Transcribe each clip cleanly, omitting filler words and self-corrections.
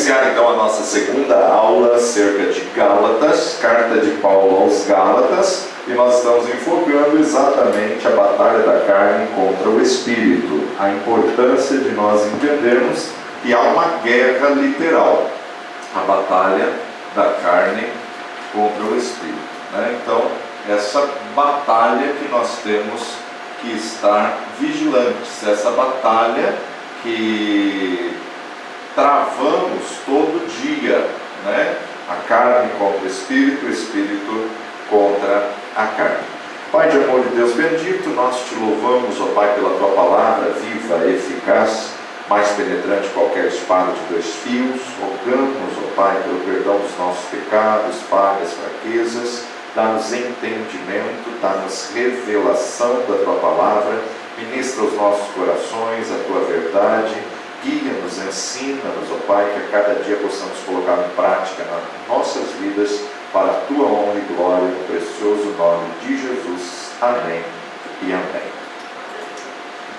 iniciar então a nossa segunda aula acerca de Gálatas, carta de Paulo aos Gálatas, e nós estamos enfocando exatamente a batalha da carne contra o Espírito, a importância de nós entendermos que há uma guerra literal, a batalha da carne contra o Espírito, né? Então, essa batalha que nós temos que estar vigilantes, essa batalha que travamos todo dia, né? A carne contra o Espírito contra a carne. Pai de amor de Deus bendito, nós te louvamos, ó Pai, pela tua palavra viva, eficaz, mais penetrante que qualquer espada de dois fios. Rogamos, ó Pai, pelo perdão dos nossos pecados, falhas, fraquezas. Dá-nos entendimento, dá-nos revelação da tua palavra, ministra os nossos corações a tua verdade. Guia-nos, ensina-nos, ó Pai, que a cada dia possamos colocar em prática nas nossas vidas, para a Tua honra e glória, no precioso nome de Jesus. Amém e amém.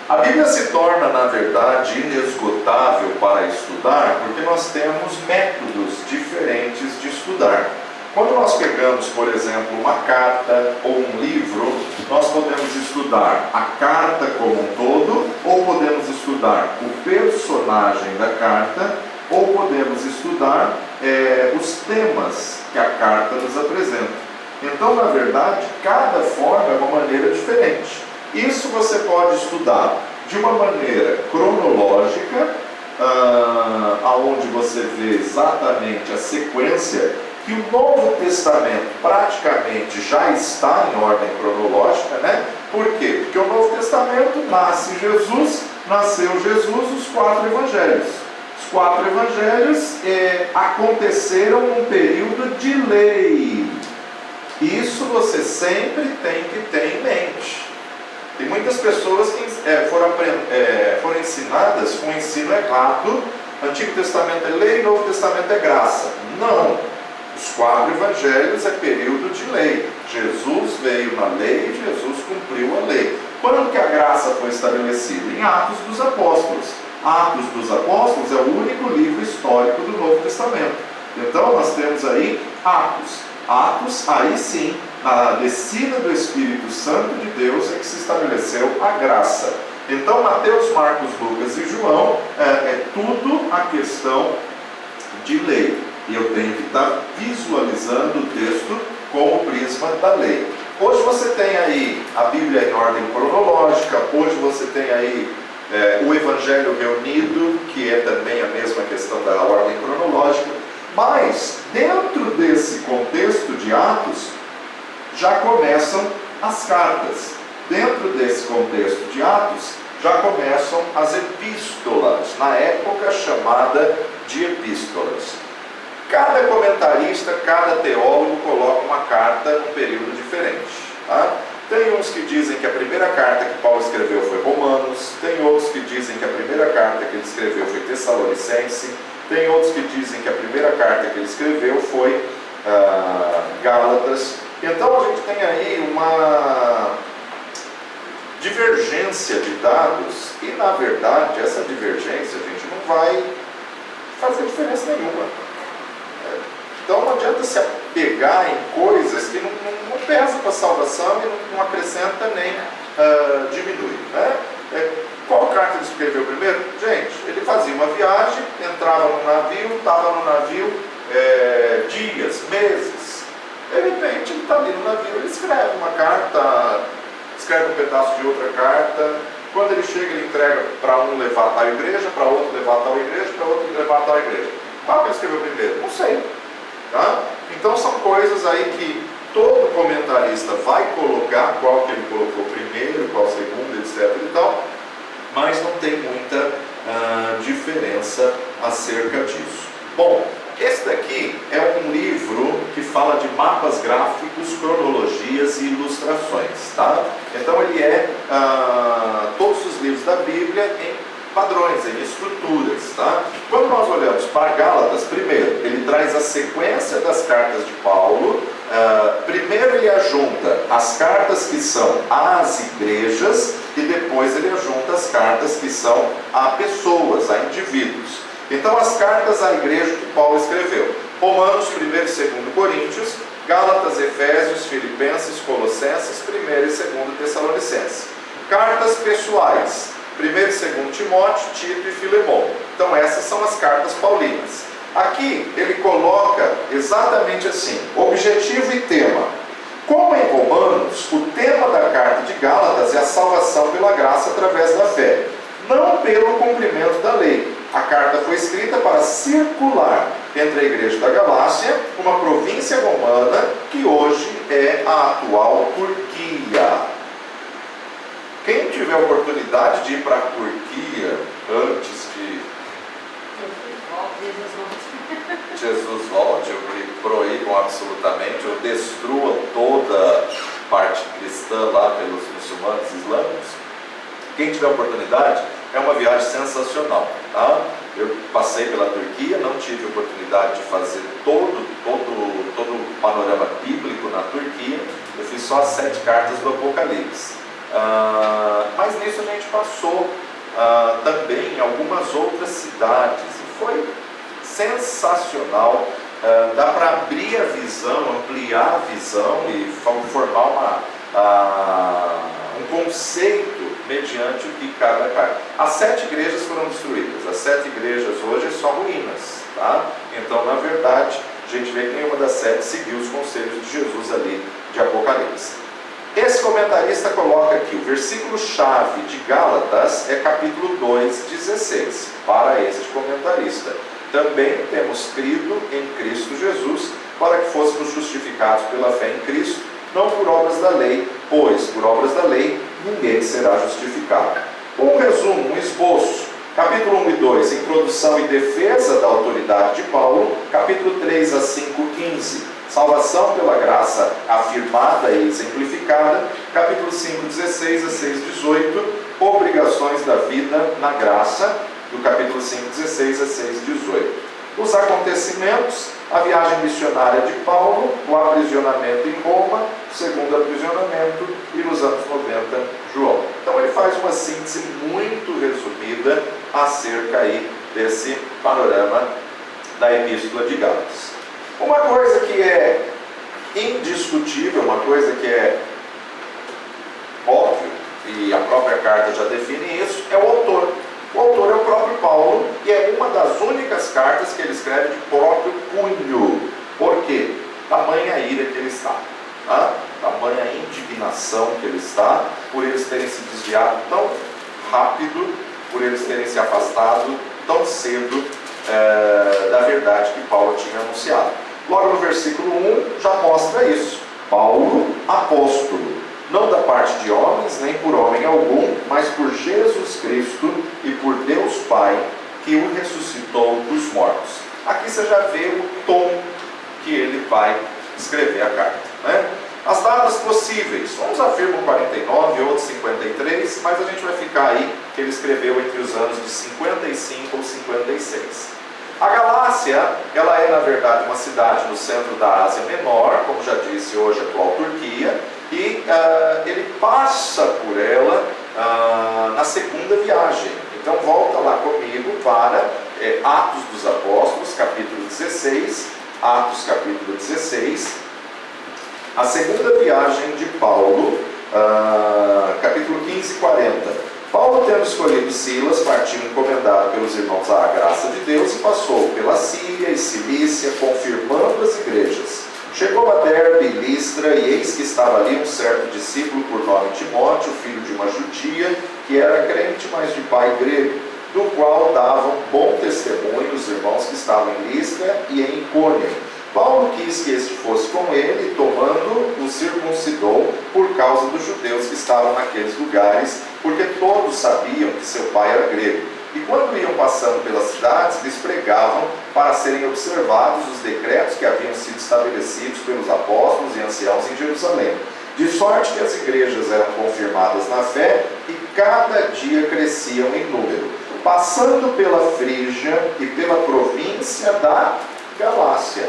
A Bíblia se torna, na verdade, inesgotável para estudar, porque nós temos métodos diferentes de estudar. Quando nós pegamos, por exemplo, uma carta ou um livro, nós podemos estudar a carta como um todo, ou podemos estudar o personagem da carta, ou podemos estudar os temas que a carta nos apresenta. Então, na verdade, cada forma é uma maneira diferente. Isso você pode estudar de uma maneira cronológica, aonde você vê exatamente a sequência, que o Novo Testamento praticamente já está em ordem cronológica, né? Por quê? Porque o Novo Testamento nasceu Jesus, os 4 evangelhos. Os 4 evangelhos aconteceram num período de lei. Isso você sempre tem que ter em mente. Tem muitas pessoas que foram ensinadas com o ensino errado. Antigo Testamento é lei, Novo Testamento é graça. Não. Os 4 evangelhos é período de lei. Jesus veio na lei e Jesus cumpriu a lei. Quando que a graça foi estabelecida? Em Atos dos Apóstolos. Atos dos Apóstolos é o único livro histórico do Novo Testamento. Então nós temos aí Atos. Atos, aí sim, na descida do Espírito Santo de Deus é que se estabeleceu a graça. Então Mateus, Marcos, Lucas e João é tudo a questão de lei. E eu tenho que estar visualizando o texto com o prisma da lei. Hoje você tem aí a Bíblia em ordem cronológica, hoje você tem aí o Evangelho reunido, que é também a mesma questão da ordem cronológica, mas dentro desse contexto de Atos, já começam as cartas. Dentro desse contexto de Atos, já começam as epístolas, na época chamada de epístolas. Cada comentarista, cada teólogo coloca uma carta num período diferente. Tá? Tem uns que dizem que a primeira carta que Paulo escreveu foi Romanos, tem outros que dizem que a primeira carta que ele escreveu foi Tessalonicense, tem outros que dizem que a primeira carta que ele escreveu foi Gálatas. Então a gente tem aí uma divergência de dados e, na verdade, essa divergência, gente, não vai fazer diferença nenhuma. Então não adianta se apegar em coisas que não pesam para a salvação e não acrescenta nem diminui, né? Qual carta ele escreveu primeiro? Gente, ele fazia uma viagem, entrava no navio, estava no navio dias, meses. De repente ele está ali no navio, ele escreve uma carta, escreve um pedaço de outra carta. Quando ele chega, ele entrega para um levar a tal igreja, para outro levar a tal igreja, para outro levar a tal igreja. Qual que ele escreveu primeiro? Não sei. Tá? Então são coisas aí que todo comentarista vai colocar, qual que ele colocou primeiro, qual segundo, etc. e tal, mas não tem muita diferença acerca disso. Bom, esse daqui é um livro que fala de mapas gráficos, cronologias e ilustrações. Tá? Então ele todos os livros da Bíblia em padrões, em estruturas. Tá? Quando nós olhamos para Gálatas, primeiro, ele traz a sequência das cartas de Paulo. Primeiro ele ajunta as cartas que são às igrejas e depois ele ajunta as cartas que são a pessoas, a indivíduos. Então, as cartas à igreja que Paulo escreveu: Romanos, 1º e 2º Coríntios, Gálatas, Efésios, Filipenses, Colossenses, 1º e 2º Tessalonicenses. Cartas pessoais: 1º e 2º Timóteo, Tito e Filemão. Então, essas são as cartas paulinas. Aqui ele coloca exatamente assim: objetivo e tema. Como em Romanos, o tema da carta de Gálatas é a salvação pela graça através da fé, não pelo cumprimento da lei. A carta foi escrita para circular entre a igreja da Galácia, uma província romana que hoje é a atual Turquia. Quem tiver a oportunidade de ir para a Turquia antes de Jesus volte, ou que proíbam absolutamente, ou destruam toda parte cristã lá pelos muçulmanos islâmicos, quem tiver a oportunidade, é uma viagem sensacional, tá? Eu passei pela Turquia, não tive a oportunidade de fazer todo o panorama bíblico na Turquia. Eu fiz só as 7 cartas do Apocalipse. Mas nisso a gente passou também em algumas outras cidades, e foi sensacional. Dá para abrir a visão, ampliar a visão e formar um conceito mediante o que cada carta. As 7 igrejas foram destruídas, as 7 igrejas hoje são ruínas, tá? Então, na verdade, a gente vê que nenhuma das 7 seguiu os conselhos de Jesus ali de Apocalipse. Esse comentarista coloca aqui: o versículo-chave de Gálatas é capítulo 2:16, para este comentarista. Também temos crido em Cristo Jesus, para que fôssemos justificados pela fé em Cristo, não por obras da lei, pois por obras da lei ninguém será justificado. Um resumo, um esboço: capítulo 1 e 2, introdução e defesa da autoridade de Paulo; capítulo 3 a 5:15, salvação pela graça afirmada e exemplificada; capítulo 5, 16 a 6:18, obrigações da vida na graça, do capítulo 5, 16 a 6:18. Os acontecimentos: a viagem missionária de Paulo, o aprisionamento em Roma, o segundo aprisionamento, e nos anos 90, João. Então ele faz uma síntese muito resumida acerca aí desse panorama da Epístola de Gálatas. Uma coisa que é indiscutível, uma coisa que é óbvio, e a própria carta já define isso, é o autor. O autor é o próprio Paulo, e é uma das únicas cartas que ele escreve de próprio punho. Por quê? Tamanha ira que ele está, tá? Tamanha indignação que ele está, por eles terem se desviado tão rápido, por eles terem se afastado tão cedo da verdade que Paulo tinha anunciado. Logo no versículo 1 já mostra isso: Paulo, apóstolo, não da parte de homens, nem por homem algum, mas por Jesus Cristo e por Deus Pai, que o ressuscitou dos mortos. Aqui você já vê o tom que ele vai escrever a carta, né? As datas possíveis: uns afirmam 49, outros 53, mas a gente vai ficar aí que ele escreveu entre os anos de 55 ou 56. A Galácia, ela é na verdade uma cidade no centro da Ásia Menor, como já disse, hoje a atual Turquia, e ele passa por ela na segunda viagem. Então volta lá comigo para Atos dos Apóstolos, capítulo 16, Atos capítulo 16, a segunda viagem de Paulo, capítulo 15 e 40. Paulo, tendo escolhido Silas, partiu encomendado pelos irmãos à graça de Deus e passou pela Síria e Cilícia, confirmando as igrejas. Chegou a Derbe e Listra, e eis que estava ali um certo discípulo por nome Timóteo, filho de uma judia, que era crente, mas de pai grego, do qual davam bom testemunho os irmãos que estavam em Listra e em Icônio. Paulo quis que este fosse com ele, e tomando, o circuncidou por causa dos judeus que estavam naqueles lugares, porque todos sabiam que seu pai era grego. E quando iam passando pelas cidades, lhes pregavam para serem observados os decretos que haviam sido estabelecidos pelos apóstolos e anciãos em Jerusalém. De sorte que as igrejas eram confirmadas na fé e cada dia cresciam em número. Passando pela Frígia e pela província da Galácia.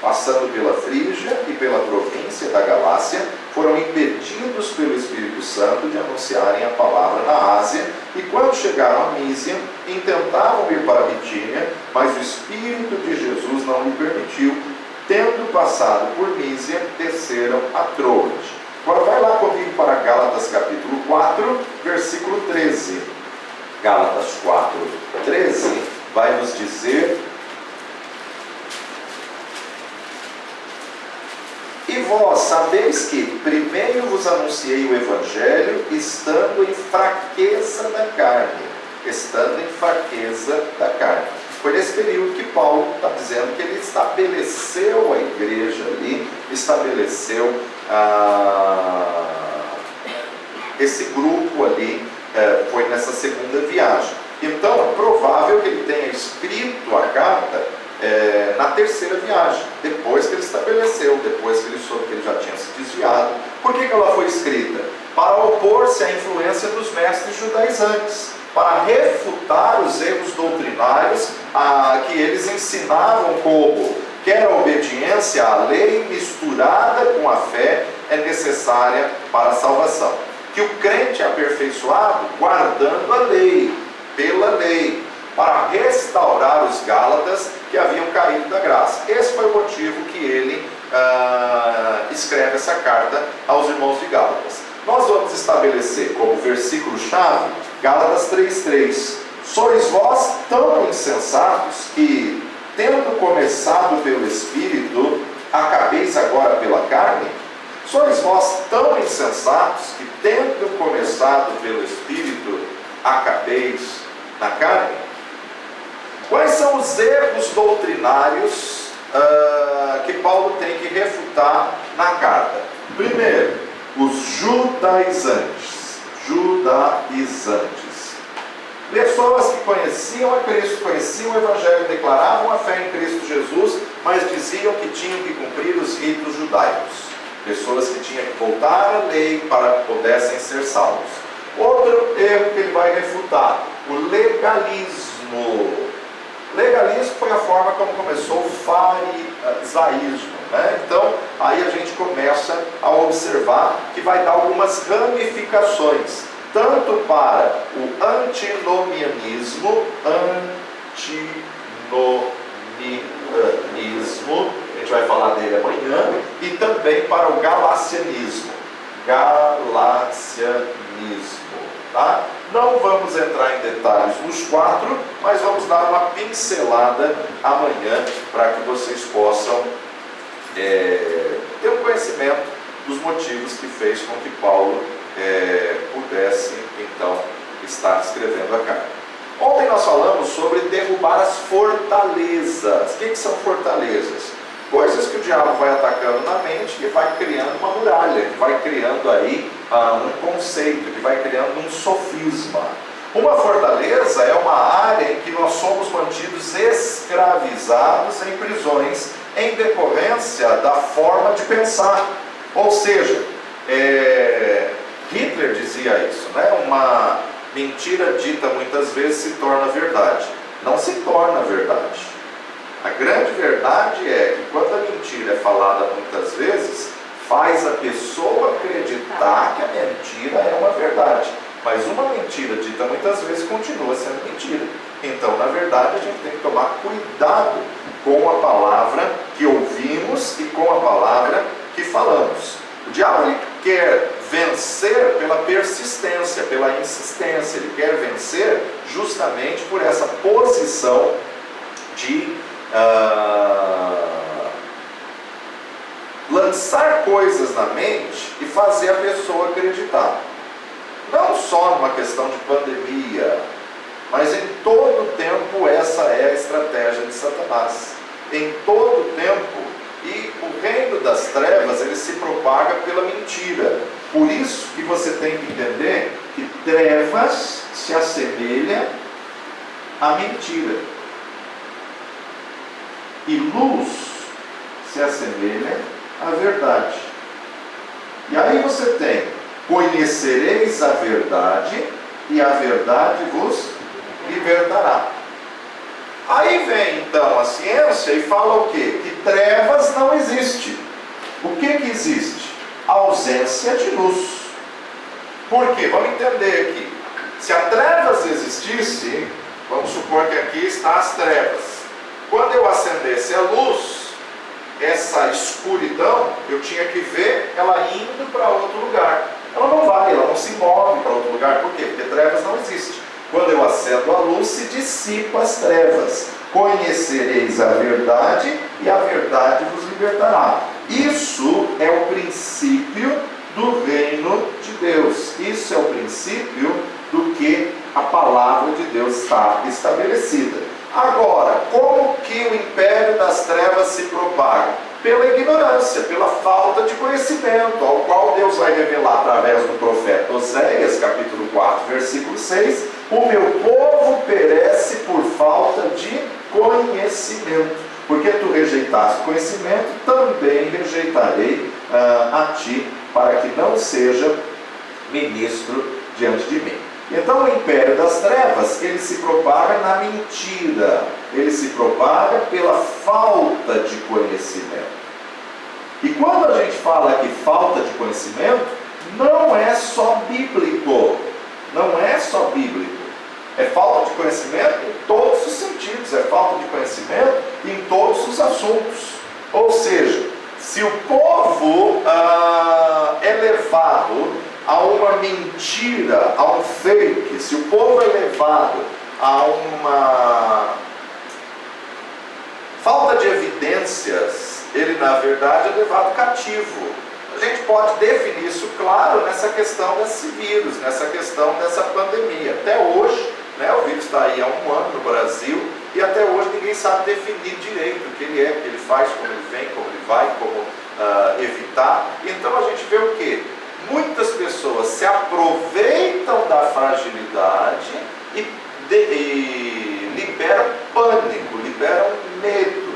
passando pela Frígia e pela província da Galácia, foram impedidos pelo Espírito Santo de anunciarem a palavra na Ásia, e quando chegaram a Mísia, intentavam ir para a Bitínia, mas o Espírito de Jesus não lhe permitiu. Tendo passado por Mísia, desceram a Troade. Agora vai lá comigo para Gálatas capítulo 4, versículo 13. Gálatas 4, 13 vai nos dizer: e vós sabeis que primeiro vos anunciei o Evangelho, estando em fraqueza da carne. Estando em fraqueza da carne. Foi nesse período que Paulo está dizendo que ele estabeleceu a igreja ali, estabeleceu esse grupo ali, foi nessa segunda viagem. Então é provável que ele tenha escrito a carta na terceira viagem, depois que ele estabeleceu, depois que ele soube que ele já tinha se desviado. Por que ela foi escrita? Para opor-se à influência dos mestres judaizantes, para refutar os erros doutrinários que eles ensinavam, como que a obediência à lei misturada com a fé é necessária para a salvação. Que o crente é aperfeiçoado guardando a lei, pela lei, para restaurar os gálatas que haviam caído da graça. Esse foi o motivo que ele escreve essa carta aos irmãos de Gálatas. Nós vamos estabelecer como versículo-chave Gálatas 3,3. Sois vós tão insensatos que, tendo começado pelo Espírito, acabeis agora pela carne? Sois vós tão insensatos que, tendo começado pelo Espírito, acabeis na carne? Quais são os erros doutrinários que Paulo tem que refutar na carta? Primeiro, os judaizantes. Pessoas que conheciam a Cristo, conheciam o Evangelho, declaravam a fé em Cristo Jesus, mas diziam que tinham que cumprir os ritos judaicos. Pessoas que tinham que voltar à lei para que pudessem ser salvos. Outro erro que ele vai refutar: o legalismo. Legalismo foi a forma como começou o farisaísmo, né? Então, aí a gente começa a observar que vai dar algumas ramificações, tanto para o antinomianismo, a gente vai falar dele amanhã, e também para o galacianismo, tá? Não vamos entrar em detalhes nos quatro, mas vamos dar uma pincelada amanhã para que vocês possam ter um conhecimento dos motivos que fez com que Paulo pudesse então estar escrevendo a carta. Ontem nós falamos sobre derrubar as fortalezas. O que são fortalezas? Coisas que o diabo vai atacando na mente e vai criando uma muralha, que vai criando aí um conceito, que vai criando um sofisma. Uma fortaleza é uma área em que nós somos mantidos escravizados em prisões, em decorrência da forma de pensar. Ou seja, Hitler dizia isso, né? Uma mentira dita muitas vezes se torna verdade. Não se torna verdade. A grande verdade é que quando a mentira é falada muitas vezes, faz a pessoa acreditar que a mentira é uma verdade. Mas uma mentira dita muitas vezes continua sendo mentira. Então, na verdade, a gente tem que tomar cuidado com a palavra que ouvimos e com a palavra que falamos. O diabo ele quer vencer pela persistência, pela insistência. Ele quer vencer justamente por essa posição de lançar coisas na mente e fazer a pessoa acreditar. Não só numa questão de pandemia, mas em todo tempo essa é a estratégia de Satanás. Em todo tempo. E o reino das trevas, ele se propaga pela mentira. Por isso que você tem que entender que trevas se assemelha à mentira. E luz se assemelha à verdade. E aí você tem: conhecereis a verdade, e a verdade vos libertará. Aí vem então a ciência e fala o quê? Que trevas não existe. O que existe? Ausência de luz. Por quê? Vamos entender aqui. Se a trevas existisse, vamos supor que aqui está as trevas. Quando eu acendesse a luz, essa escuridão, eu tinha que ver ela indo para outro lugar. Ela não vai, ela não se move para outro lugar. Por quê? Porque trevas não existe. Quando eu acendo a luz, se dissipa as trevas. Conhecereis a verdade e a verdade vos libertará. Isso é o princípio do reino de Deus. Isso é o princípio do que a palavra de Deus está estabelecida. Agora, como que o império das trevas se propaga? Pela ignorância, pela falta de conhecimento, ao qual Deus vai revelar através do profeta Oséias, capítulo 4, versículo 6, o meu povo perece por falta de conhecimento. Porque tu rejeitaste o conhecimento, também rejeitarei a ti, para que não seja ministro diante de mim. Então o império das trevas, ele se propaga na mentira, ele se propaga pela falta de conhecimento. E quando a gente fala que falta de conhecimento, não é só bíblico, não é só bíblico. É falta de conhecimento em todos os sentidos, é falta de conhecimento em todos os assuntos. Ou seja, se o povo é levado a uma mentira, a um fake, se o povo é levado a uma falta de evidências, ele na verdade é levado cativo. A gente pode definir isso, claro, nessa questão desse vírus, nessa questão dessa pandemia. Até hoje, o vírus está aí há um ano no Brasil, e até hoje ninguém sabe definir direito o que ele é, o que ele faz, como ele vem, como ele vai, como evitar. Então a gente vê o quê? Muitas pessoas se aproveitam da fragilidade e liberam pânico, liberam medo.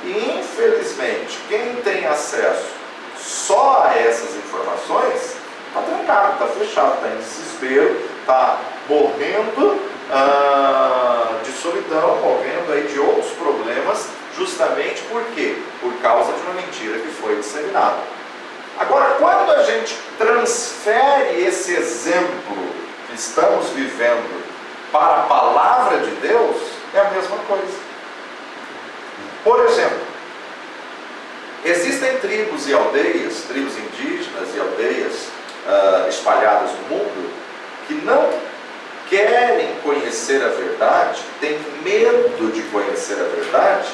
E infelizmente, quem tem acesso só a essas informações, está trancado, está fechado, está em desespero, está morrendo de solidão, morrendo aí de outros problemas, justamente por quê? Por causa de uma mentira que foi disseminada. Agora, quando a gente transfere esse exemplo que estamos vivendo para a palavra de Deus, é a mesma coisa. Por exemplo, existem tribos e aldeias, tribos indígenas e aldeias espalhadas no mundo, que não querem conhecer a verdade, têm medo de conhecer a verdade,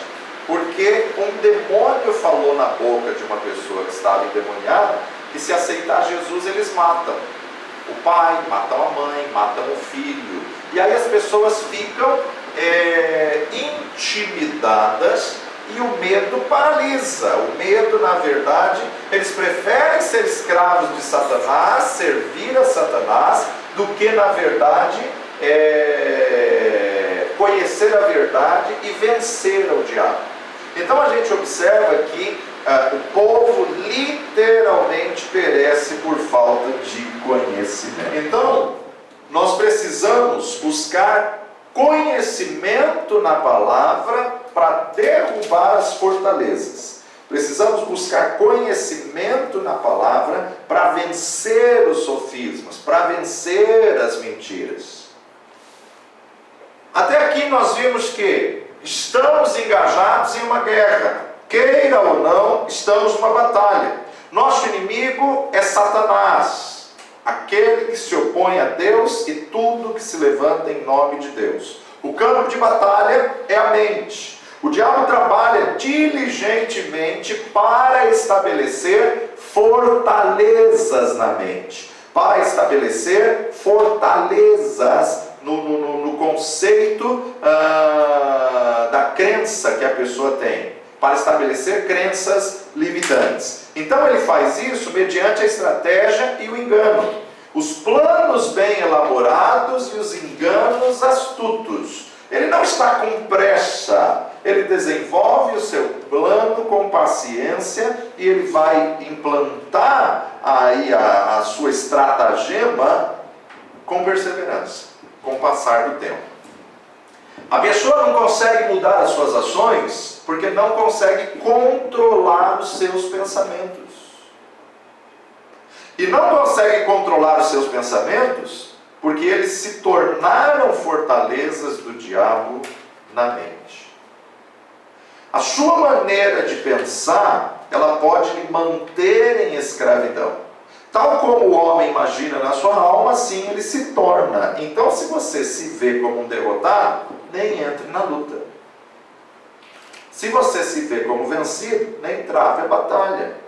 porque um demônio falou na boca de uma pessoa que estava endemoniada que se aceitar Jesus eles matam o pai, matam a mãe, matam o filho. E aí as pessoas ficam intimidadas e o medo paralisa. O medo, na verdade, eles preferem ser escravos de Satanás, servir a Satanás, do que, na verdade, conhecer a verdade e vencer ao diabo. Então a gente observa que o povo literalmente perece por falta de conhecimento. Então, nós precisamos buscar conhecimento na palavra para derrubar as fortalezas. Precisamos buscar conhecimento na palavra para vencer os sofismas, para vencer as mentiras. Até aqui nós vimos que estamos engajados em uma guerra. Queira ou não, estamos numa batalha. Nosso inimigo é Satanás, aquele que se opõe a Deus e tudo que se levanta em nome de Deus. O campo de batalha é a mente. O diabo trabalha diligentemente para estabelecer fortalezas na mente, para estabelecer fortalezas no conceito da crença que a pessoa tem, para estabelecer crenças limitantes. Então ele faz isso mediante a estratégia e o engano, os planos bem elaborados e os enganos astutos. Ele não está com pressa, ele desenvolve o seu plano com paciência e ele vai implantar aí a sua estratagema com perseverança, com o passar do tempo. A pessoa não consegue mudar as suas ações porque não consegue controlar os seus pensamentos. E não consegue controlar os seus pensamentos porque eles se tornaram fortalezas do diabo na mente. A sua maneira de pensar, ela pode lhe manter em escravidão. Tal como o homem imagina na sua alma, assim ele se torna. Então, se você se vê como um derrotado, nem entre na luta. Se você se vê como vencido, nem trave a batalha.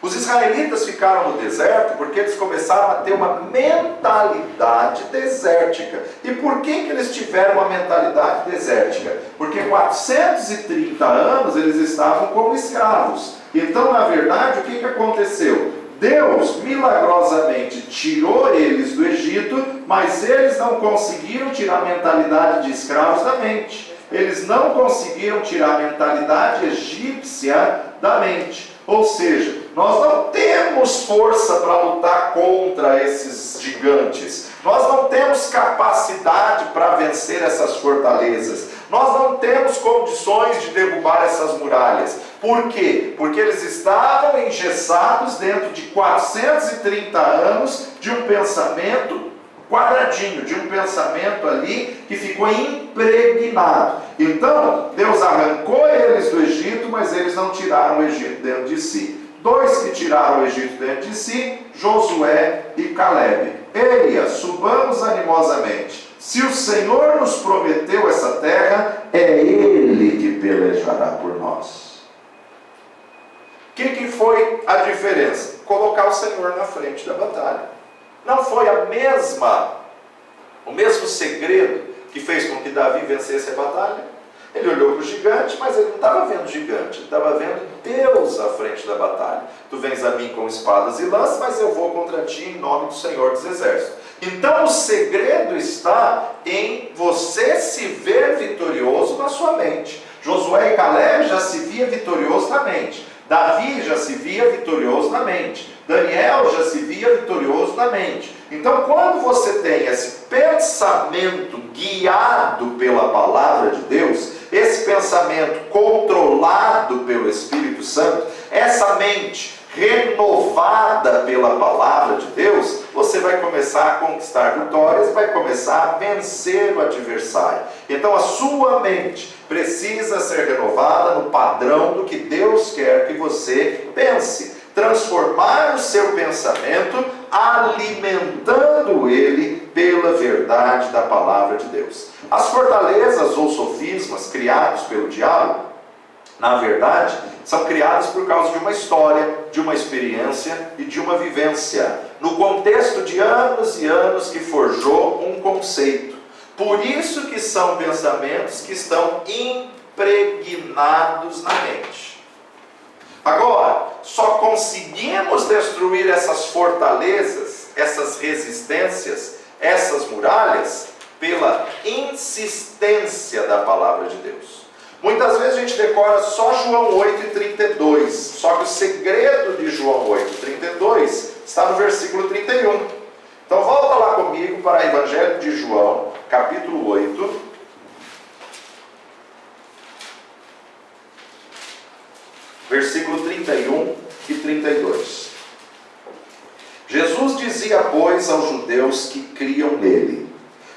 Os israelitas ficaram no deserto porque eles começaram a ter uma mentalidade desértica. E por que eles tiveram uma mentalidade desértica? Porque 430 anos eles estavam como escravos. Então, na verdade, o que aconteceu? Deus milagrosamente tirou eles do Egito, mas eles não conseguiram tirar a mentalidade de escravos da mente. Eles não conseguiram tirar a mentalidade egípcia da mente. Ou seja, nós não temos força para lutar contra esses gigantes. Nós não temos capacidade para vencer essas fortalezas. Nós não temos condições de derrubar essas muralhas. Por quê? Porque eles estavam engessados dentro de 430 anos de um pensamento quadradinho, de um pensamento ali que ficou impregnado. Então, Deus arrancou eles do Egito, mas eles não tiraram o Egito dentro de si. Dois que tiraram o Egito dentro de si, Josué e Calebe. Eia, subamos animosamente. Se o Senhor nos prometeu essa terra, é Ele que pelejará por nós. O que foi a diferença? Colocar o Senhor na frente da batalha. Não foi o mesmo segredo que fez com que Davi vencesse a batalha? Ele olhou para o gigante, mas ele não estava vendo o gigante, ele estava vendo Deus à frente da batalha. Tu vens a mim com espadas e lanças, mas eu vou contra ti em nome do Senhor dos Exércitos. Então o segredo está em você se ver vitorioso na sua mente. Josué e Caleb já se via vitorioso na mente. Davi já se via vitorioso na mente. Daniel já se via vitorioso na mente. Então, quando você tem esse pensamento guiado pela palavra de Deus, esse pensamento controlado pelo Espírito Santo, essa mente renovada pela palavra de Deus, você vai começar a conquistar vitórias, vai começar a vencer o adversário. Então a sua mente precisa ser renovada no padrão do que Deus quer que você pense. Transformar o seu pensamento, alimentando ele pela verdade da palavra de Deus. As fortalezas ou sofismas criados pelo diabo, na verdade, são criados por causa de uma história, de uma experiência e de uma vivência, no contexto de anos e anos que forjou um conceito. Por isso que são pensamentos que estão impregnados na mente. Agora, só conseguimos destruir essas fortalezas, essas resistências, essas muralhas, pela insistência da palavra de Deus. Muitas vezes a gente decora só João 8:32, só que o segredo de João 8:32 está no versículo 31. Então volta lá comigo para o Evangelho de João, capítulo 8. Versículo 31 e 32. Jesus dizia, pois, aos judeus que criam nele: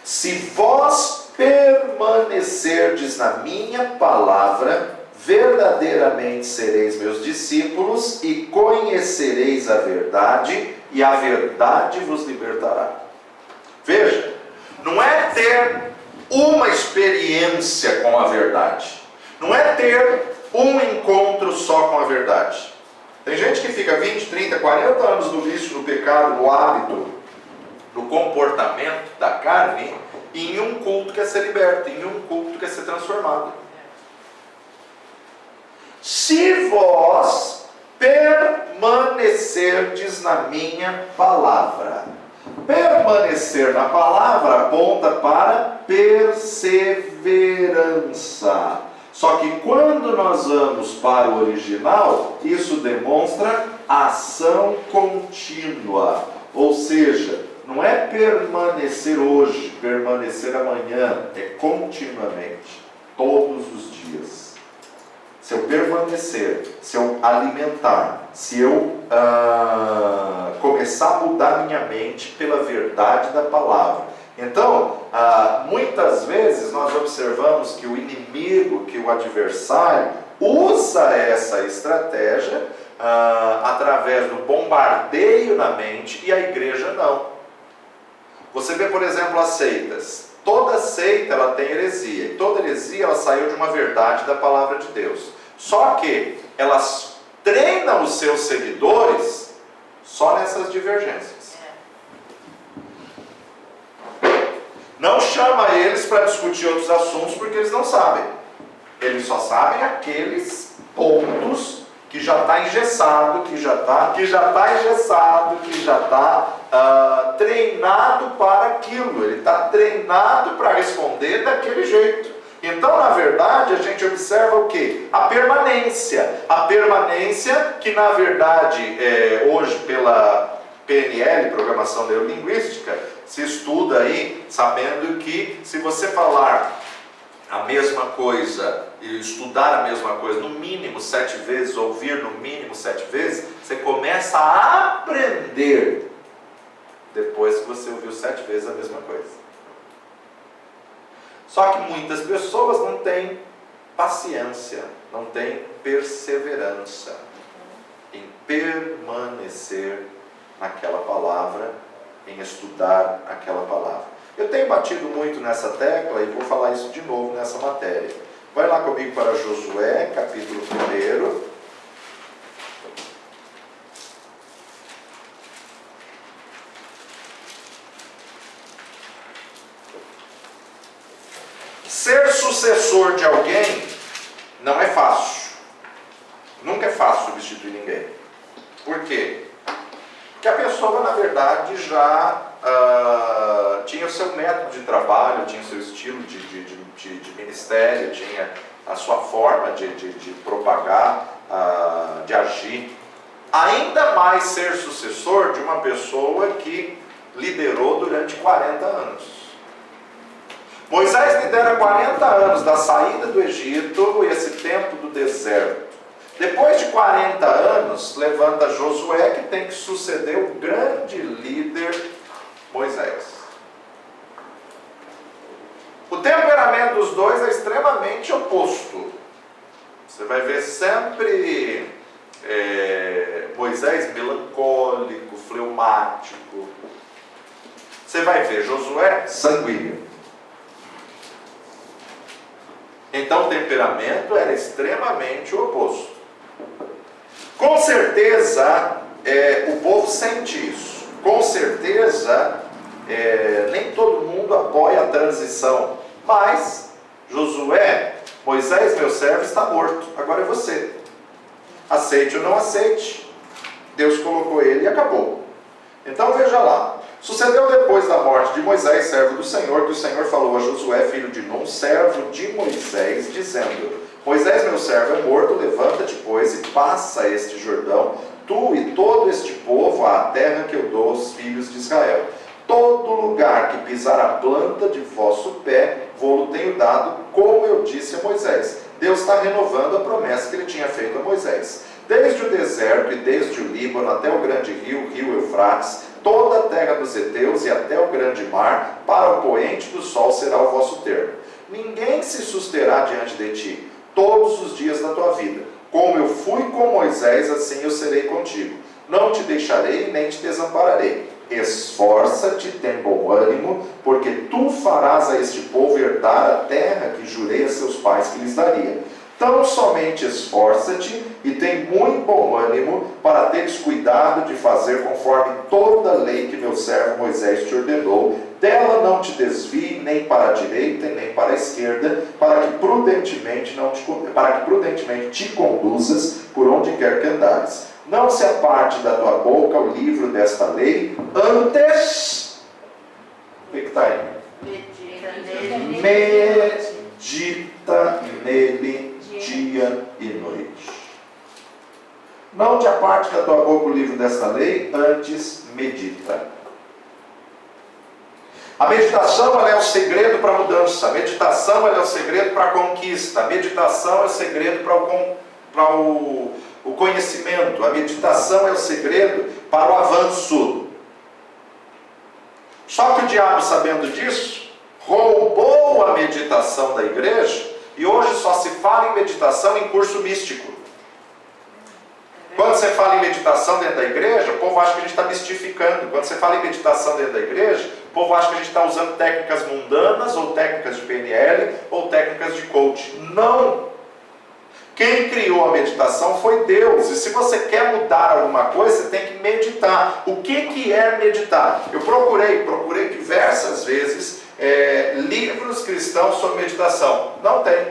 se vós permanecerdes na minha palavra, verdadeiramente sereis meus discípulos e conhecereis a verdade, e a verdade vos libertará. Veja, não é ter uma experiência com a verdade, não é ter um encontro só com a verdade. Tem gente que fica 20, 30, 40 anos no vício, no pecado, no hábito, no comportamento da carne, e em um culto quer ser liberto, em um culto quer ser transformado. Se vós permanecerdes na minha palavra. Permanecer na palavra aponta para perseverança. Só que quando nós vamos para o original, isso demonstra ação contínua. Ou seja, não é permanecer hoje, permanecer amanhã, é continuamente, todos os dias. se eu permanecer, se eu alimentar, se eu começar a mudar minha mente pela verdade da palavra. Então, muitas vezes nós observamos que o inimigo, que o adversário, usa essa estratégia através do bombardeio na mente, e a igreja não. Você vê, por exemplo, as seitas. Toda seita ela tem heresia, e toda heresia ela saiu de uma verdade da palavra de Deus. Só que elas treinam os seus seguidores só nessas divergências. Não chama eles para discutir outros assuntos porque eles não sabem. Eles só sabem aqueles pontos que já está engessado, que já está engessado, que já está treinado para aquilo. Ele está treinado para responder daquele jeito. Então, na verdade, a gente observa o quê? A permanência. A permanência que, na verdade, hoje pela PNL, Programação Neurolinguística, se estuda aí, sabendo que se você falar a mesma coisa e estudar a mesma coisa no mínimo 7 vezes, ouvir no mínimo 7 vezes, você começa a aprender depois que você ouviu 7 vezes a mesma coisa. Só que muitas pessoas não têm paciência, não têm perseverança em permanecer naquela palavra, em estudar aquela palavra. Eu tenho batido muito nessa tecla e vou falar isso de novo nessa matéria. Vai lá comigo para Josué, capítulo 1. Ser sucessor de alguém não é fácil. Nunca é fácil substituir ninguém. Por quê? Porque a pessoa, na verdade, já tinha o seu método de trabalho, tinha o seu estilo de ministério, tinha a sua forma de propagar, de agir. Ainda mais ser sucessor de uma pessoa que liderou durante 40 anos. Moisés lidera 40 anos da saída do Egito e esse tempo do deserto. Depois de 40 anos, levanta Josué, que tem que suceder o grande líder Moisés. O temperamento dos dois é extremamente oposto. Você vai ver sempre Moisés melancólico, fleumático. Você vai ver Josué sanguíneo. Então o temperamento era extremamente oposto. Com certeza o povo sente isso. Com certeza nem todo mundo apoia a transição. Mas Josué, Moisés, meu servo, está morto. Agora é você. Aceite ou não aceite. Deus colocou ele e acabou. Então veja lá. Sucedeu depois da morte de Moisés, servo do Senhor, que o Senhor falou a Josué, filho de Nun, servo de Moisés, dizendo: Moisés, meu servo, é morto, levanta-te, pois, e passa este Jordão, tu e todo este povo, à terra que eu dou aos filhos de Israel. Todo lugar que pisar a planta de vosso pé, vou-lo tenho dado, como eu disse a Moisés. Deus está renovando a promessa que ele tinha feito a Moisés. Desde o deserto e desde o Líbano até o grande rio, rio Eufrates, toda a terra dos heteus e até o grande mar, para o poente do sol será o vosso termo. Ninguém se susterá diante de ti, todos os dias da tua vida. Como eu fui com Moisés, assim eu serei contigo. Não te deixarei, nem te desampararei. Esforça-te, tem bom ânimo, porque tu farás a este povo herdar a terra que jurei a seus pais que lhes daria. Tão somente esforça-te e tem muito bom ânimo para teres cuidado de fazer conforme toda a lei que meu servo Moisés te ordenou. Dela não te desvie nem para a direita nem para a esquerda, para que prudentemente te conduzas por onde quer que andares. Não se aparte da tua boca o livro desta lei, antes... O que está aí? Medita nele dia e noite. Não te aparte da tua boca o livro desta lei, antes medita. A meditação ela é o segredo para a mudança, a meditação ela é o segredo para a conquista, a meditação é o segredo para o conhecimento, a meditação é o segredo para o avanço. Só que o diabo, sabendo disso, roubou a meditação da igreja e hoje só se fala em meditação em curso místico. Quando você fala em meditação dentro da igreja, o povo acha que a gente está mistificando. Quando você fala em meditação dentro da igreja, o povo acha que a gente está usando técnicas mundanas, ou técnicas de PNL, ou técnicas de coach. Não! Quem criou a meditação foi Deus. E se você quer mudar alguma coisa, você tem que meditar. O que é meditar? Eu procurei diversas vezes livros cristãos sobre meditação. Não tem. A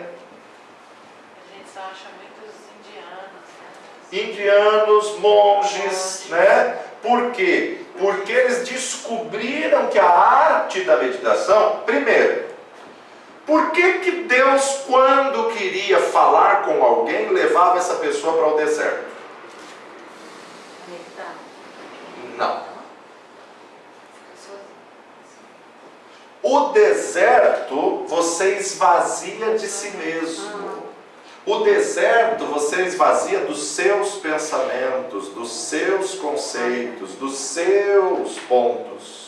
gente só acha muitos indianos, né? Indianos, monges, né? Por quê? Porque eles descobriram que a arte da meditação, primeiro, por que Deus, quando queria falar com alguém, levava essa pessoa para o deserto? Meditar. Não. O deserto você esvazia de si mesmo. O deserto você esvazia dos seus pensamentos, dos seus conceitos, dos seus pontos.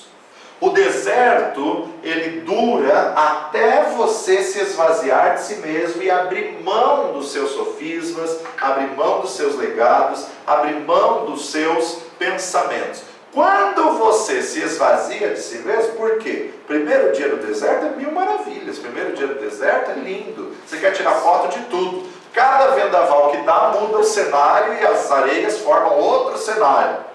O deserto, ele dura até você se esvaziar de si mesmo e abrir mão dos seus sofismas, abrir mão dos seus legados, abrir mão dos seus pensamentos. Quando você se esvazia de si mesmo, por quê? Primeiro dia do deserto é 1000 maravilhas. Primeiro dia do deserto é lindo. Você quer tirar foto de tudo. Cada vendaval que dá muda o cenário e as areias formam outro cenário.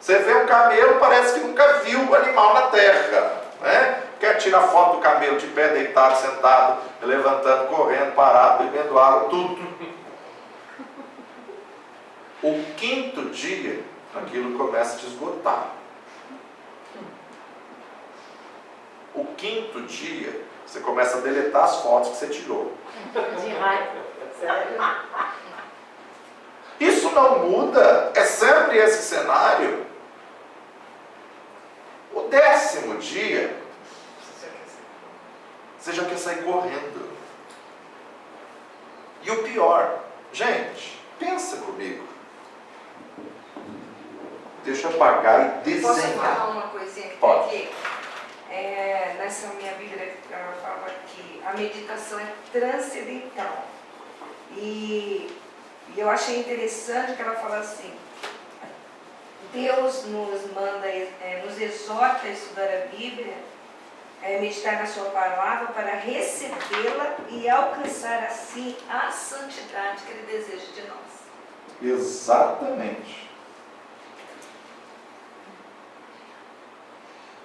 Você vê um camelo, parece que nunca viu o animal na terra, né? Quer tirar foto do camelo de pé, deitado, sentado, levantando, correndo, parado, bebendo água, tudo. O 5º dia, aquilo começa a te esgotar. O 5º dia, você começa a deletar as fotos que você tirou. De raiva. Sério? Isso não muda, é sempre esse cenário. O 10º dia, você já quer sair correndo. E o pior, gente, pensa comigo. Deixa eu apagar e desenhar. Posso falar uma coisinha que Pode. tem aqui? Nessa minha Bíblia, ela fala que a meditação é transcendental. E eu achei interessante que ela fala assim: Deus nos manda, nos exorta a estudar a Bíblia, meditar na sua palavra para recebê-la e alcançar assim a santidade que Ele deseja de nós. Exatamente.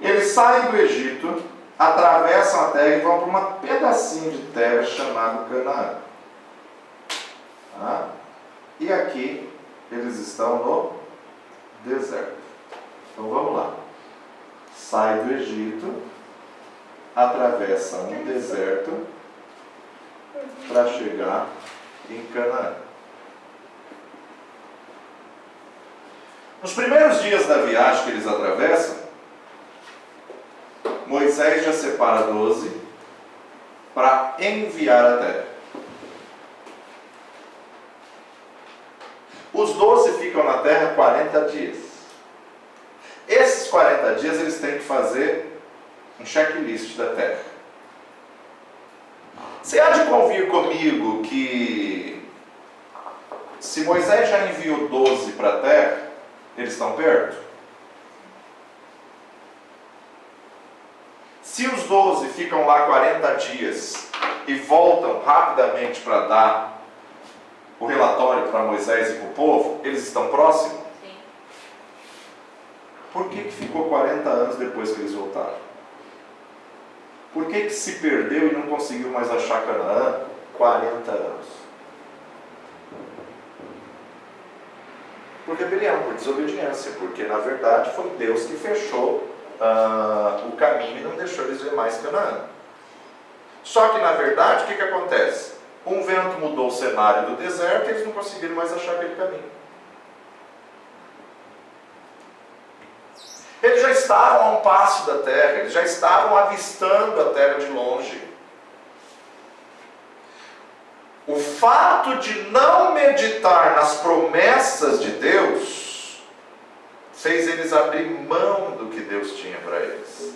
Eles saem do Egito, atravessam a terra e vão para um pedacinho de terra chamado Canaã. E aqui eles estão no deserto. Então vamos lá. Sai do Egito, atravessa um deserto para chegar em Canaã. Nos primeiros dias da viagem que eles atravessam, Moisés já separa 12 para enviar a terra. Os 12 ficam na terra 40 dias. Esses 40 dias eles têm que fazer um checklist da terra. Você há de convir comigo que se Moisés já enviou 12 para a terra, eles estão perto? Se os 12 ficam lá 40 dias e voltam rapidamente para dar o relatório para Moisés e para o povo, eles estão próximos? Sim. Por que ficou 40 anos depois que eles voltaram? Por que se perdeu e não conseguiu mais achar Canaã? 40 anos. Por rebelião, por desobediência, porque na verdade foi Deus que fechou o caminho e não deixou eles ver mais Canaã. Só que na verdade, o que acontece? Um vento mudou o cenário do deserto e eles não conseguiram mais achar aquele caminho. Eles já estavam a um passo da terra, eles já estavam avistando a terra de longe. O fato de não meditar nas promessas de Deus fez eles abrir mão do que Deus tinha para eles.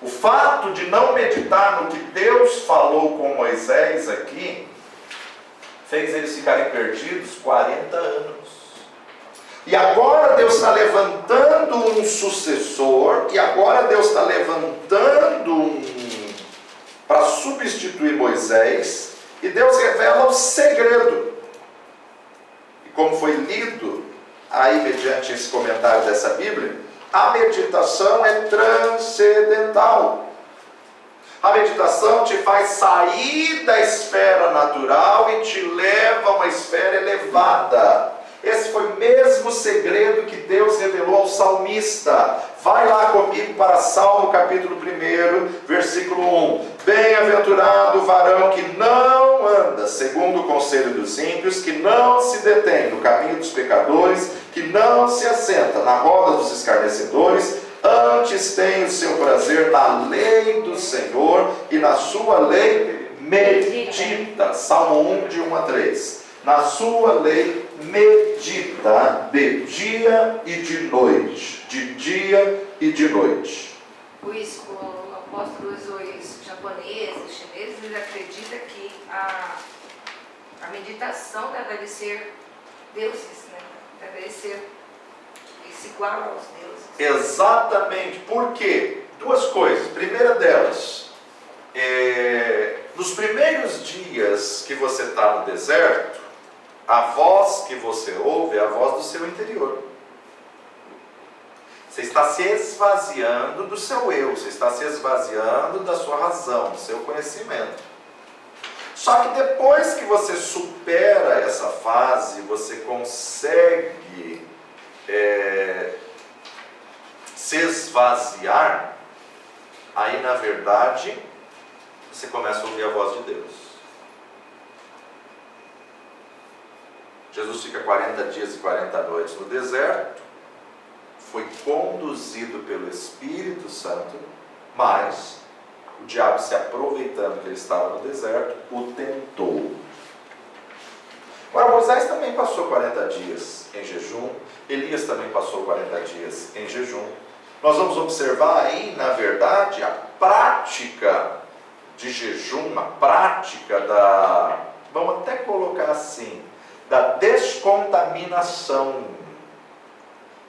O fato de não meditar no que Deus falou com Moisés aqui fez eles ficarem perdidos 40 anos. E agora Deus está levantando um sucessor, e agora Deus está levantando para substituir Moisés, e Deus revela o segredo. E como foi lido aí mediante esse comentário dessa Bíblia, a meditação é transcendental. A meditação te faz sair da esfera natural e te leva a uma esfera elevada. Esse foi o mesmo segredo que Deus revelou ao salmista. Vai lá comigo para Salmo capítulo 1, versículo 1. Bem-aventurado o varão que não anda segundo o conselho dos ímpios, que não se detém no caminho dos pecadores, que não se assenta na roda dos escarnecedores, antes tem o seu prazer na lei do Senhor, e na sua lei medita. Salmo 1, de 1 a 3. Na sua lei medita de dia e de noite. De dia e de noite. O apóstolo usou isso, japoneses, chineses, eles acreditam que a meditação deve ser deuses, né? Deve ser igual aos deuses. Exatamente. Por quê? Duas coisas. Primeira delas, nos primeiros dias que você está no deserto, a voz que você ouve é a voz do seu interior. Você está se esvaziando do seu eu, você está se esvaziando da sua razão, do seu conhecimento. Só que depois que você supera essa fase, você consegue se esvaziar, aí na verdade você começa a ouvir a voz de Deus. Jesus fica 40 dias e 40 noites no deserto, foi conduzido pelo Espírito Santo, mas o diabo, se aproveitando que ele estava no deserto, o tentou. Agora, Moisés também passou 40 dias em jejum, Elias também passou 40 dias em jejum. Nós vamos observar aí, na verdade, a prática de jejum, a prática vamos até colocar assim, da descontaminação,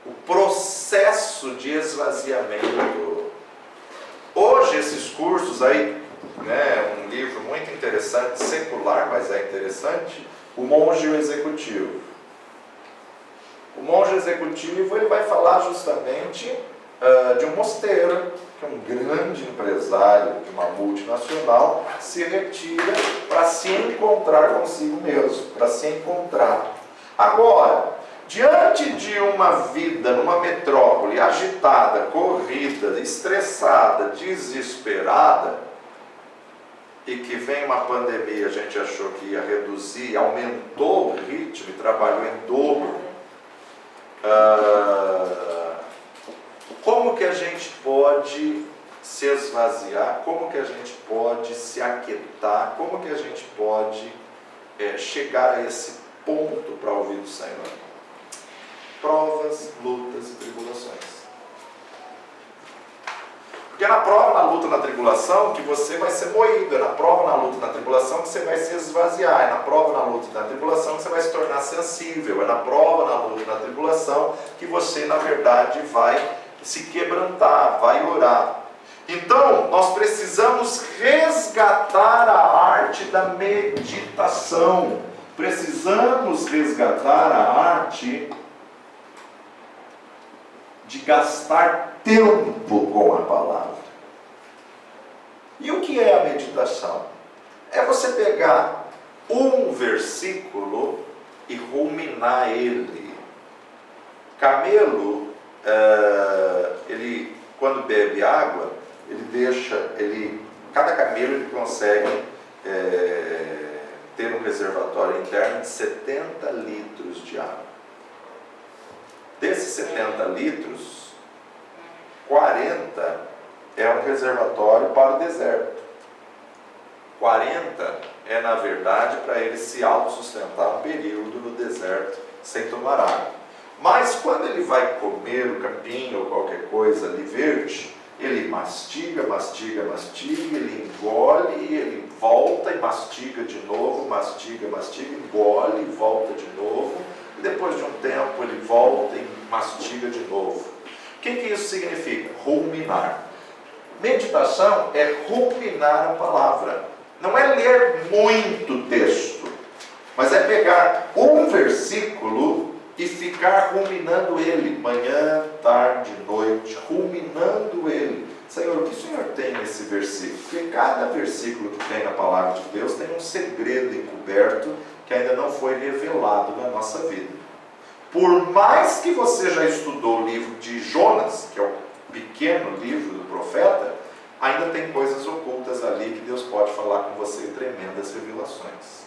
o processo de esvaziamento. Hoje esses cursos aí, né, um livro muito interessante, secular, mas é interessante, O Monge e o Executivo. O monge executivo, ele vai falar justamente de um mosteiro, que é um grande empresário de uma multinacional, se retira para se encontrar consigo mesmo, para se encontrar. Agora, diante de uma vida numa metrópole agitada, corrida, estressada, desesperada, e que vem uma pandemia, a gente achou que ia reduzir, aumentou o ritmo e trabalhou em dobro. Como que a gente pode se esvaziar? Como que a gente pode se aquietar? Como que a gente pode chegar a esse ponto para ouvir do Senhor? Provas, lutas e tribulações. Porque é na prova, na luta, na tribulação que você vai ser moído. É na prova, na luta, na tribulação que você vai se esvaziar. É na prova, na luta, na tribulação que você vai se tornar sensível. É na prova, na luta, na tribulação que você, na verdade, vai se quebrantar, vai orar. Então, nós precisamos resgatar a arte da meditação. Precisamos resgatar a arte de gastar tempo com a palavra. E o que é a meditação? É você pegar um versículo e ruminar ele. Camelo, ele, quando bebe água, cada camelo ele consegue ter um reservatório interno de 70 litros de água. Desses 70 litros, 40 é um reservatório para o deserto. 40 é, na verdade, para ele se autossustentar um período no deserto sem tomar água. Mas quando ele vai comer o capim ou qualquer coisa ali verde, ele mastiga, mastiga, mastiga, ele engole, ele volta e mastiga de novo, mastiga, mastiga, engole e volta de novo. E depois de um tempo ele volta e mastiga de novo. O que isso significa? Ruminar. Meditação é ruminar a palavra. Não é ler muito texto, mas é pegar um versículo e ficar ruminando ele, manhã, tarde, noite, ruminando ele. Senhor, o que o Senhor tem nesse versículo? Porque cada versículo que tem na palavra de Deus tem um segredo encoberto que ainda não foi revelado na nossa vida. Por mais que você já estudou o livro de Jonas, que é o pequeno livro do profeta, ainda tem coisas ocultas ali que Deus pode falar com você em tremendas revelações.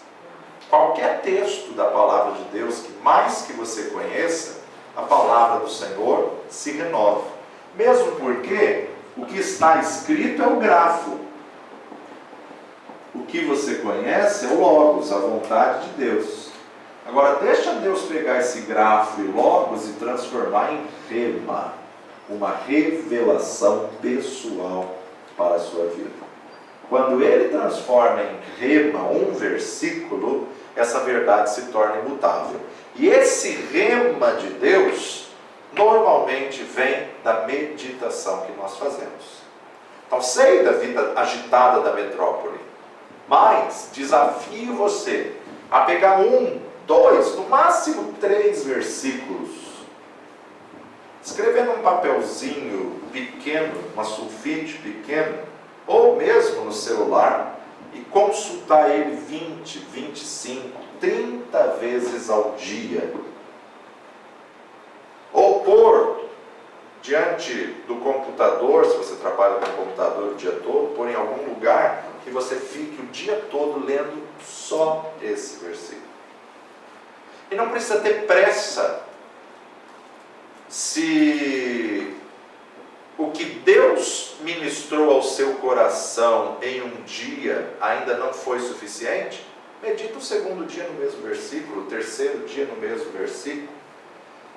Qualquer texto da palavra de Deus, que mais que você conheça, a palavra do Senhor se renova. Mesmo porque o que está escrito é o grafo. O que você conhece é o Logos, a vontade de Deus. Agora deixa Deus pegar esse grafo e Logos e transformar em rema, uma revelação pessoal para a sua vida. Quando ele transforma em rema um versículo, essa verdade se torna imutável. E esse rema de Deus, normalmente vem da meditação que nós fazemos. Então, sei da vida agitada da metrópole, mas desafio você a pegar 1, 2, no máximo 3 versículos, escrever num papelzinho pequeno, uma sulfite pequeno, ou mesmo no celular, e consultar ele 20, 25, 30 vezes ao dia. Ou pôr diante do computador, se você trabalha com o computador o dia todo, pôr em algum lugar que você fique o dia todo lendo só esse versículo. E não precisa ter pressa. Se o que Deus ministrou ao seu coração em um dia ainda não foi suficiente, medita o segundo dia no mesmo versículo, o terceiro dia no mesmo versículo.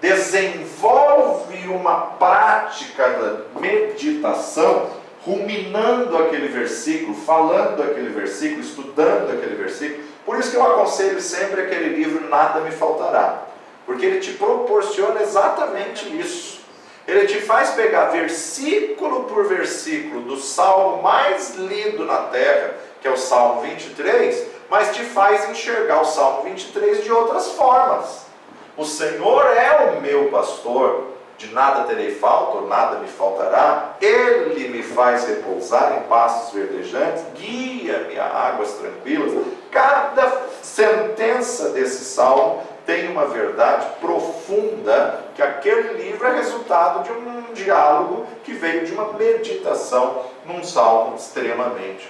Desenvolve uma prática da meditação, ruminando aquele versículo, falando aquele versículo, estudando aquele versículo. Por isso que eu aconselho sempre aquele livro Nada Me Faltará, porque ele te proporciona exatamente isso. Ele te faz pegar versículo por versículo do salmo mais lido na terra, que é o Salmo 23, mas te faz enxergar o Salmo 23 de outras formas. O Senhor é o meu pastor, de nada terei falta, ou nada me faltará. Ele me faz repousar em pastos verdejantes, guia-me a águas tranquilas. Cada sentença desse salmo tem uma verdade profunda, que aquele livro é resultado de um diálogo que veio de uma meditação num salmo extremamente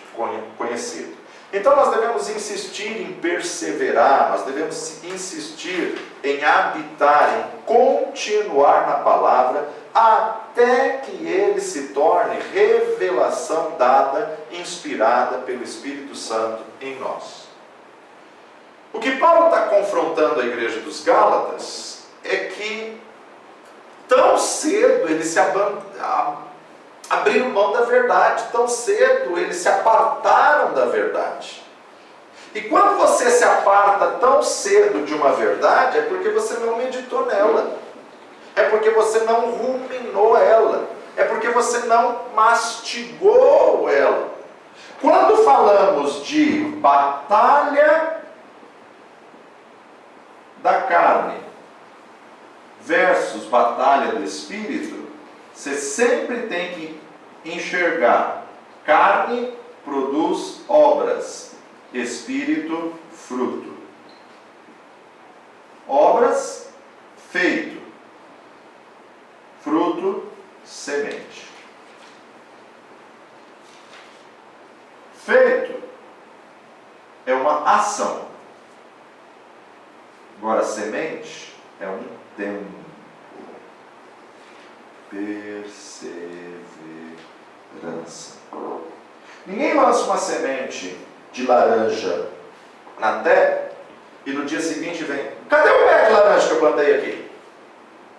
conhecido. Então nós devemos insistir em perseverar, nós devemos insistir em habitar, em continuar na palavra, até que ele se torne revelação dada, inspirada pelo Espírito Santo em nós. O que Paulo está confrontando a igreja dos Gálatas é que tão cedo eles se abriram mão da verdade, tão cedo eles se apartaram da verdade. E quando você se aparta tão cedo de uma verdade, é porque você não meditou nela, é porque você não ruminou ela, é porque você não mastigou ela. Quando falamos de batalha da carne versus batalha do Espírito, você sempre tem que enxergar: carne produz obras, Espírito fruto. Obras, feito. Fruto, semente. Feito é uma ação. Agora, semente é um tempo. Perseverança. Ninguém lança uma semente de laranja na terra e no dia seguinte vem: cadê o pé de laranja que eu plantei aqui?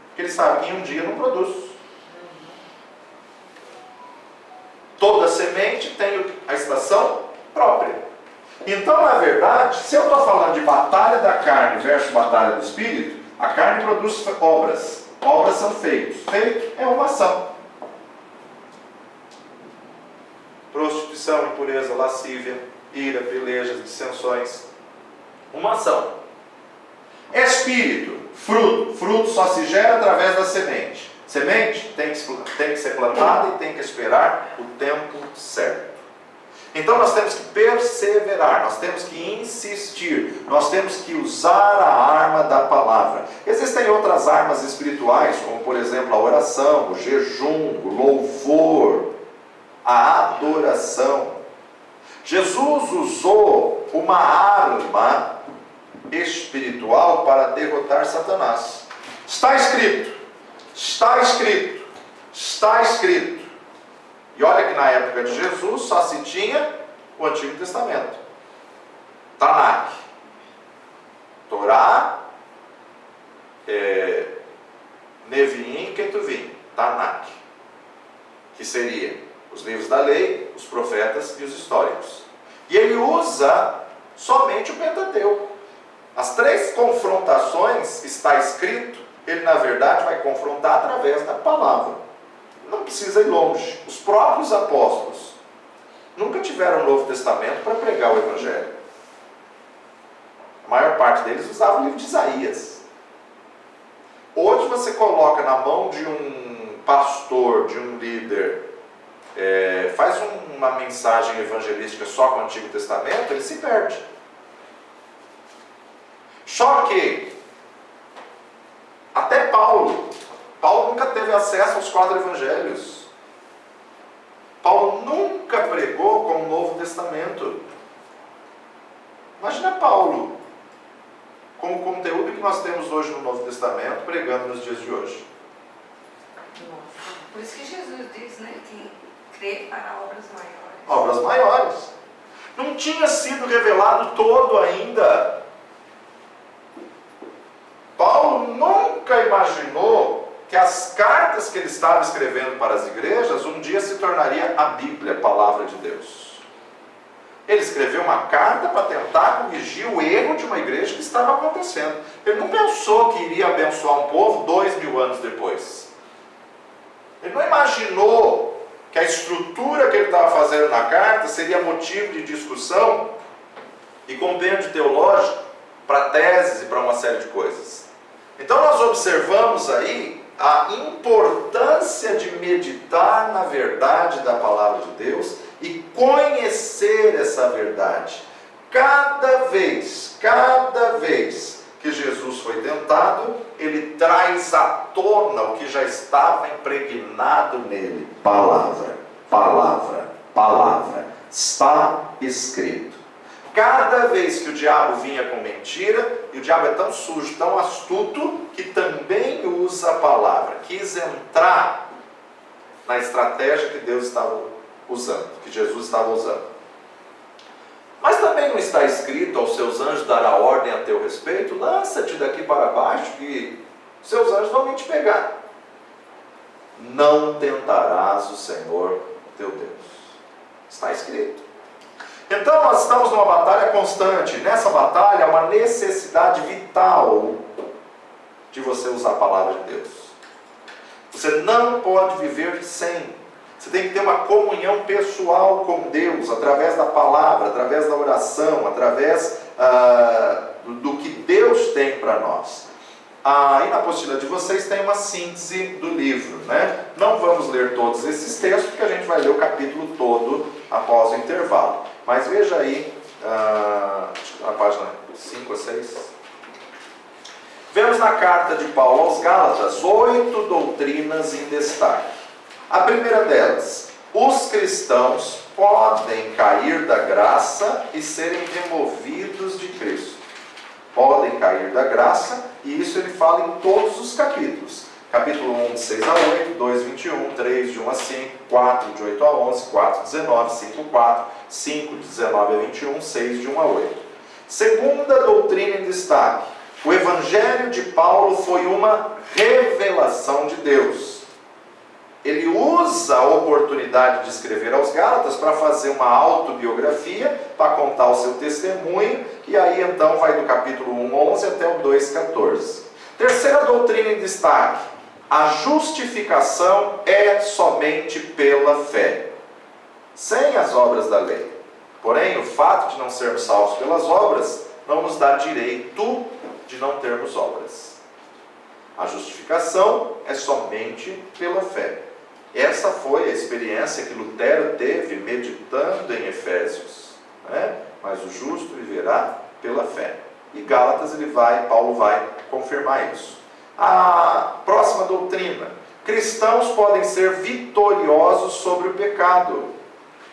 Porque ele sabe que em um dia não produz. Toda semente tem a estação própria. Então, na verdade, se eu estou falando de batalha da carne versus batalha do espírito, a carne produz obras. Obras são feitos. Feito é uma ação. Prostituição, impureza, lascívia, ira, pelejas, dissensões. Uma ação. Espírito, fruto. Fruto só se gera através da semente. Semente tem que ser plantada e tem que esperar o tempo certo. Então nós temos que perseverar, nós temos que insistir, nós temos que usar a arma da palavra. Existem outras armas espirituais, como por exemplo a oração, o jejum, o louvor, a adoração. Jesus usou uma arma espiritual para derrotar Satanás. Está escrito, está escrito, está escrito. E olha que na época de Jesus só se tinha o Antigo Testamento. Tanakh, Torá, Neviim e Ketuvim. Tanakh, que seria os livros da lei, os profetas e os históricos. E ele usa somente o Pentateuco. As três confrontações, está escrito, ele na verdade vai confrontar através da palavra. Não precisa ir longe. Os próprios apóstolos nunca tiveram o Novo Testamento para pregar o Evangelho. A maior parte deles usava o livro de Isaías. Hoje você coloca na mão de um pastor, de um líder, faz uma mensagem evangelística só com o Antigo Testamento, ele se perde. Só que até Paulo nunca teve acesso aos 4 evangelhos. Paulo nunca pregou com o Novo Testamento. Imagina Paulo com o conteúdo que nós temos hoje no Novo Testamento, pregando nos dias de hoje. Por isso que Jesus diz, né, que crê para obras maiores. Obras maiores. Não tinha sido revelado todo ainda. Paulo nunca imaginou que as cartas que ele estava escrevendo para as igrejas um dia se tornaria a Bíblia, a palavra de Deus. Ele escreveu uma carta para tentar corrigir o erro de uma igreja que estava acontecendo. Ele não pensou que iria abençoar um povo 2000 anos depois. Ele não imaginou que a estrutura que ele estava fazendo na carta seria motivo de discussão e compêndio teológico para teses e para uma série de coisas. Então nós observamos aí a importância de meditar na verdade da palavra de Deus e conhecer essa verdade. Cada vez que Jesus foi tentado, ele traz à tona o que já estava impregnado nele. Palavra, palavra, palavra. Está escrito. Cada vez que o diabo vinha com mentira, e o diabo é tão sujo, tão astuto, que também usa a palavra, quis entrar na estratégia que Deus estava usando, que Jesus estava usando. Mas também não está escrito aos seus anjos dará ordem a teu respeito, lança-te daqui para baixo, que seus anjos vão vir te pegar. Não tentarás o Senhor teu Deus. Está escrito. Então nós estamos numa batalha constante. Nessa batalha há uma necessidade vital de você usar a palavra de Deus. Você não pode viver sem. Você tem que ter uma comunhão pessoal com Deus, através da palavra, através da oração, através do que Deus tem para nós. Aí na apostila de vocês tem uma síntese do livro, né? Não vamos ler todos esses textos, porque a gente vai ler o capítulo todo após o intervalo. Mas veja aí, na página 5 a 6. Vemos na carta de Paulo aos Gálatas 8 doutrinas em destaque. A primeira delas: os cristãos podem cair da graça e serem removidos de Cristo. Podem cair da graça, e isso ele fala em todos os capítulos. Capítulo 1, de 6 a 8, 2, 21, 3, de 1 a 5, 4, de 8 a 11, 4, 19, 5, 4, 5, 19 a 21, 6, de 1 a 8. Segunda doutrina em destaque. O Evangelho de Paulo foi uma revelação de Deus. Ele usa a oportunidade de escrever aos Gálatas para fazer uma autobiografia, para contar o seu testemunho, e aí então vai do capítulo 1, 11 até o 2, 14. Terceira doutrina em destaque. A justificação é somente pela fé, sem as obras da lei. Porém, o fato de não sermos salvos pelas obras não nos dá direito de não termos obras. A justificação é somente pela fé. Essa foi a experiência que Lutero teve meditando em Efésios, né? Mas o justo viverá pela fé. E Gálatas Paulo vai confirmar isso. A próxima doutrina. Cristãos podem ser vitoriosos sobre o pecado.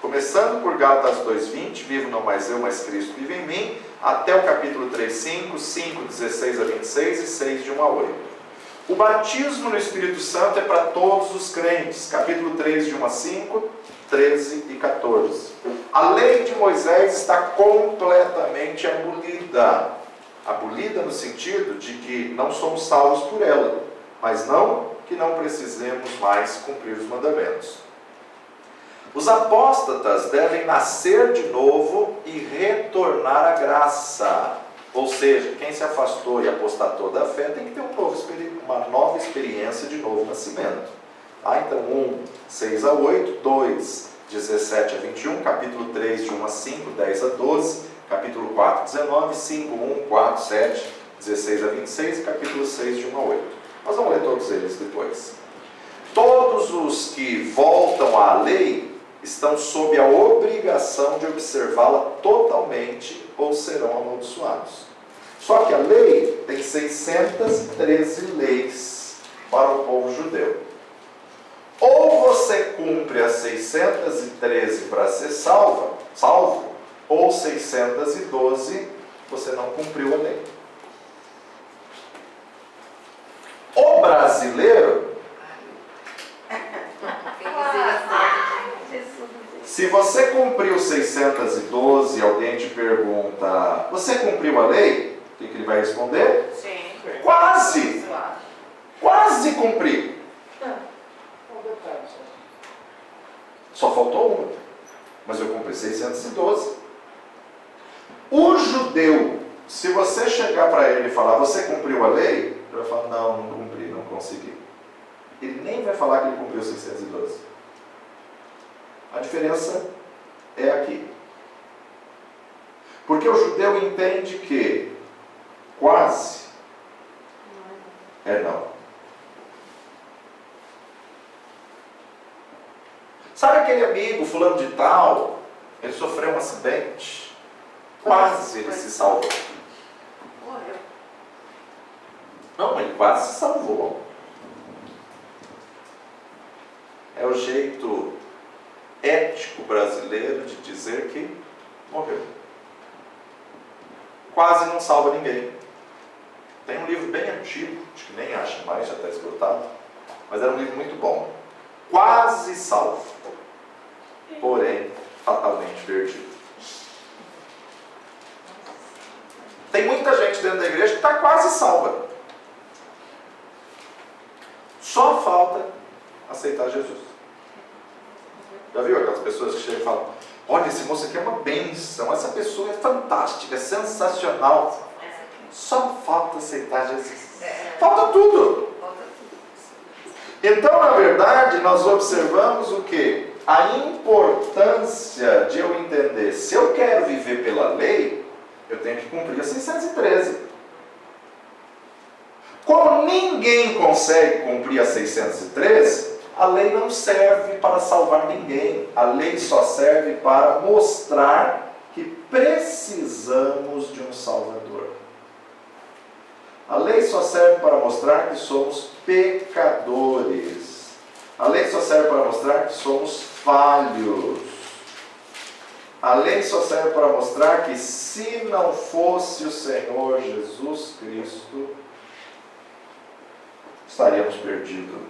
Começando por Gálatas 2:20, vivo não mais eu, mas Cristo vive em mim, até o capítulo 3:5, 5, 16 a 26 e 6, de 1 a 8. O batismo no Espírito Santo é para todos os crentes. Capítulo 3, de 1 a 5, 13 e 14. A lei de Moisés está completamente abolida. Abolida no sentido de que não somos salvos por ela, mas não que não precisemos mais cumprir os mandamentos. Os apóstatas devem nascer de novo e retornar à graça. Ou seja, quem se afastou e apostatou da fé tem que ter uma nova experiência de novo nascimento. Então 1, 6 a 8, 2, 17 a 21, capítulo 3, de 1 a 5, 10 a 12, capítulo 4, 19, 5, 1, 4, 7, 16 a 26 e capítulo 6, de 1 a 8. Nós vamos ler todos eles depois. Todos os que voltam à lei estão sob a obrigação de observá-la totalmente ou serão amaldiçoados. Só que a lei tem 613 leis para o povo judeu. Ou você cumpre as 613 para ser salvo, ou 612 você não cumpriu a lei. O brasileiro, se você cumpriu 612 e alguém te pergunta, você cumpriu a lei? O que ele vai responder? Sim. Quase! Quase cumpri. Só faltou uma. Mas eu cumpri 612. O judeu, se você chegar para ele e falar, você cumpriu a lei? Ele vai falar, não cumpri, não consegui. Ele nem vai falar que ele cumpriu 612. A diferença é aqui. Porque o judeu entende que quase é não. Sabe aquele amigo, fulano de tal, ele sofreu um acidente, quase ele se salvou. Morreu. Não, ele quase se salvou. É o jeito ético brasileiro de dizer que morreu. Quase não salva ninguém. Tem um livro bem antigo, acho que nem acha mais, já está esgotado, mas era um livro muito bom. Quase salvo, porém fatalmente perdido. Tem muita gente dentro da igreja que está quase salva. Só falta aceitar Jesus. Já viu aquelas pessoas que chegam e falam, olha, esse moço aqui é uma bênção, essa pessoa é fantástica, é sensacional. Só falta aceitar Jesus. Falta tudo. Então, na verdade, nós observamos o quê? A importância de eu entender, se eu quero viver pela lei, eu tenho que cumprir a 613. Como ninguém consegue cumprir a 613, a lei não serve para salvar ninguém. A lei só serve para mostrar que precisamos de um Salvador. A lei só serve para mostrar que somos pecadores. A lei só serve para mostrar que somos falhos. A lei só serve para mostrar que se não fosse o Senhor Jesus Cristo, estaríamos perdidos.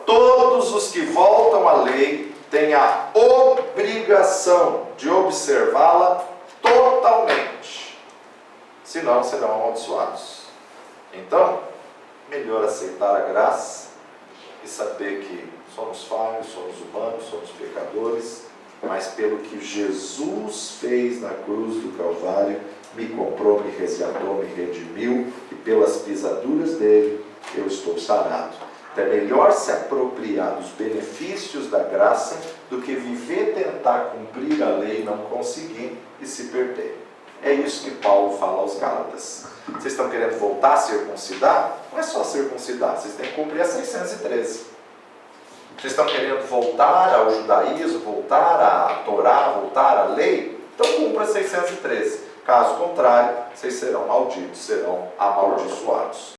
Todos os que voltam à lei têm a obrigação de observá-la totalmente, senão serão amaldiçoados. Então, melhor aceitar a graça e saber que somos falhos, somos humanos, somos pecadores, mas pelo que Jesus fez na cruz do Calvário, me comprou, me resgatou, me redimiu, e pelas pisaduras dele eu estou sarado. Então é melhor se apropriar dos benefícios da graça do que viver, tentar cumprir a lei e não conseguir e se perder. É isso que Paulo fala aos Gálatas. Vocês estão querendo voltar a circuncidar? Não é só circuncidar, vocês têm que cumprir a 613. Vocês estão querendo voltar ao judaísmo, voltar à Torá, voltar à lei? Então cumpra a 613. Caso contrário, vocês serão malditos, serão amaldiçoados.